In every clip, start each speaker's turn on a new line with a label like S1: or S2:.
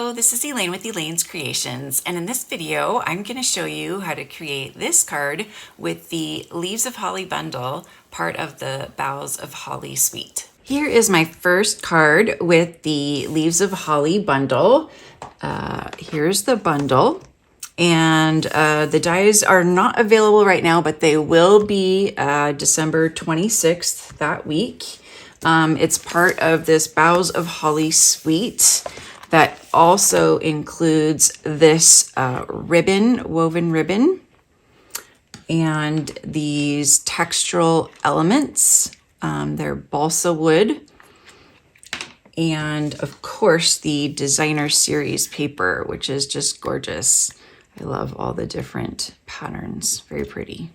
S1: Hello, this is Elaine with Elaine's Creations, and in this video I'm going to show you how to create this card with the Leaves of Holly bundle, part of the Boughs of Holly suite. Here is my first card with the Leaves of Holly bundle. Here's the bundle, and the dies are not available right now, but they will be December 26th that week. It's part of this Boughs of Holly suite that also includes this ribbon, woven ribbon, and these textural elements. They're balsa wood, and of course the designer series paper, which is just gorgeous. I love all the different patterns, very pretty.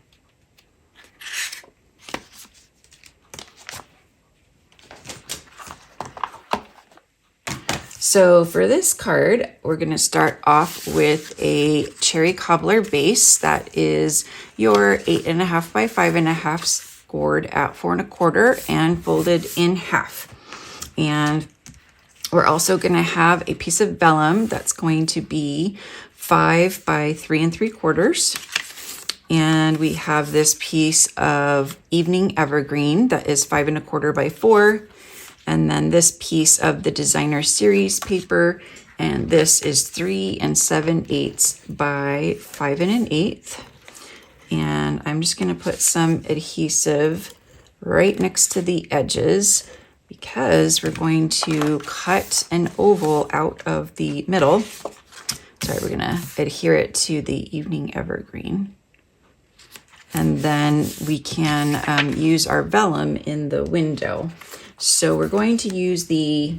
S1: So for this card, we're going to start off with a cherry cobbler base that is your 8.5 by 5.5 scored at 4 1/4 and folded in half. And we're also going to have a piece of vellum that's going to be 5 by 3 3/4. And we have this piece of evening evergreen that is 5 1/4 by 4. And then this piece of the designer series paper, and this is 3 7/8 by 5 1/8. And I'm just going to put some adhesive right next to the edges because we're going to cut an oval out of the middle. Sorry, we're going to adhere it to the evening evergreen. And then we can use our vellum in the window. So we're going to use the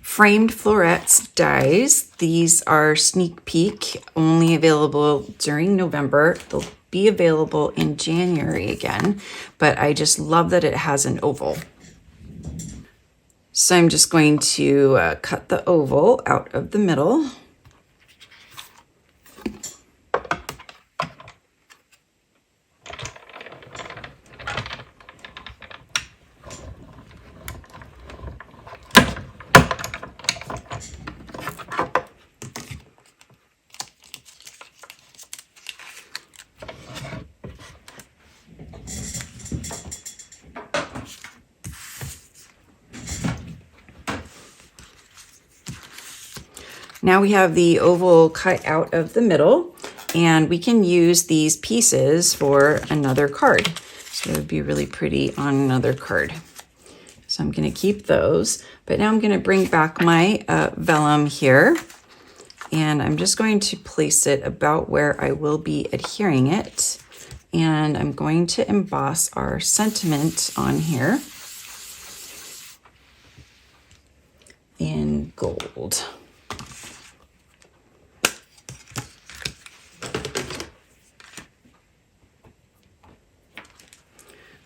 S1: framed florets dies. These are sneak peek, only available during November. They'll be available in January again, but I just love that it has an oval. So I'm just going to cut the oval out of the middle. Now we have the oval cut out of the middle, and we can use these pieces for another card. So it would be really pretty on another card. So I'm going to keep those, but now I'm going to bring back my vellum here, and I'm just going to place it about where I will be adhering it. And I'm going to emboss our sentiment on here in gold.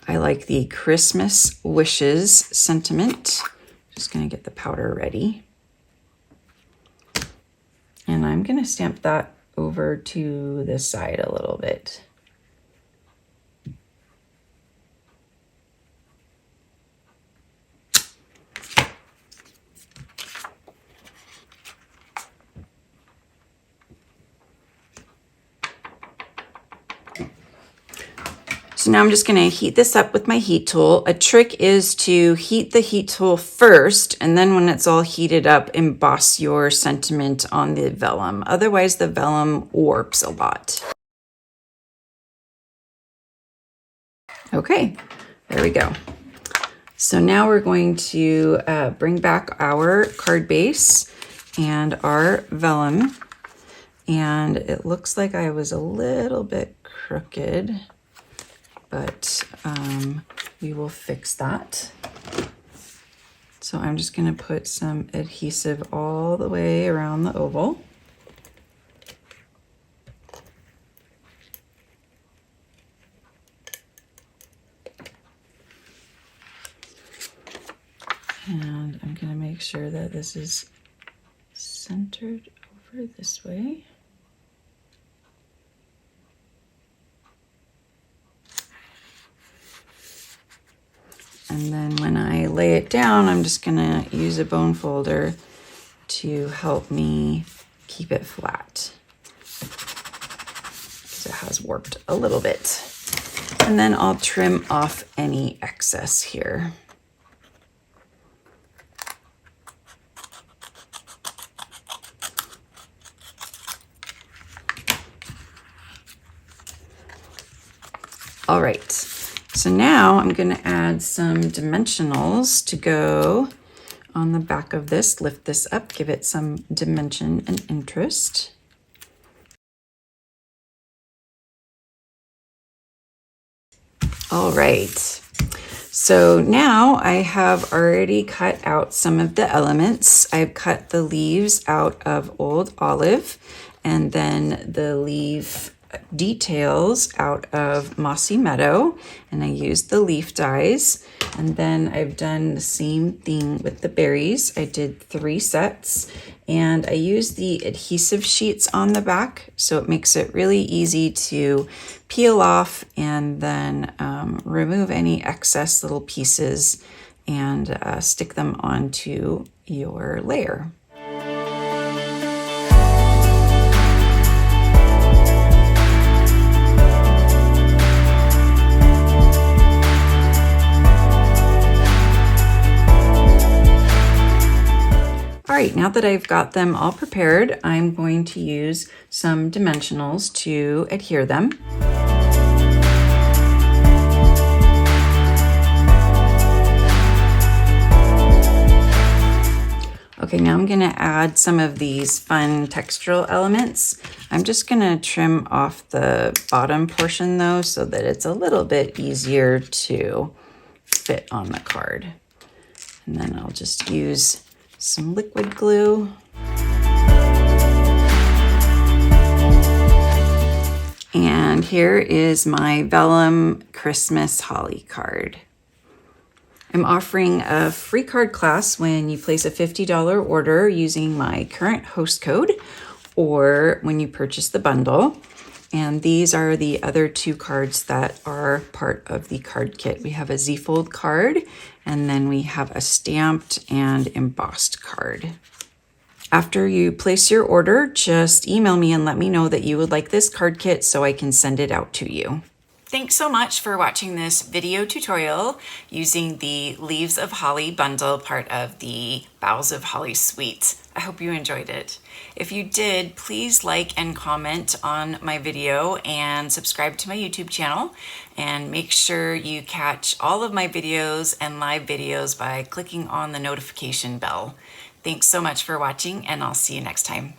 S1: I like the Christmas wishes sentiment. Just going to get the powder ready. And I'm going to stamp that over to the side a little bit. So now I'm just going to heat this up with my heat tool. A trick is to heat the heat tool first, and then when it's all heated up, emboss your sentiment on the vellum. Otherwise, the vellum warps a lot. Okay, there we go. So now we're going to bring back our card base and our vellum. And it looks like I was a little bit crooked, but we will fix that. So I'm just going to put some adhesive all the way around the oval. And I'm going to make sure that this is centered over this way. And then when I lay it down, I'm just gonna use a bone folder to help me keep it flat, because it has warped a little bit. And then I'll trim off any excess here. All right, so now I'm going to add some dimensionals to go on the back of this. Lift this up, give it some dimension and interest. All right, so now I have already cut out some of the elements. I've cut the leaves out of Old Olive, and then the leaf details out of Mossy Meadow, and I used the leaf dies. And then I've done the same thing with the berries. I did 3 sets, and I used the adhesive sheets on the back, so it makes it really easy to peel off and then remove any excess little pieces and stick them onto your layer. All right, now that I've got them all prepared, I'm going to use some dimensionals to adhere them. Okay, now I'm gonna add some of these fun textural elements. I'm just gonna trim off the bottom portion though, so that it's a little bit easier to fit on the card. And then I'll just use some liquid glue. And here is my Vellum Christmas Holly card. I'm offering a free card class when you place a $50 order using my current host code or when you purchase the bundle. And these are the other 2 cards that are part of the card kit. We have a Z-fold card, and then we have a stamped and embossed card. After you place your order, just email me and let me know that you would like this card kit so I can send it out to you. Thanks so much for watching this video tutorial using the Leaves of Holly bundle, part of the Boughs of Holly suite. I hope you enjoyed it. If you did, please like and comment on my video and subscribe to my YouTube channel, and make sure you catch all of my videos and live videos by clicking on the notification bell. Thanks so much for watching, and I'll see you next time.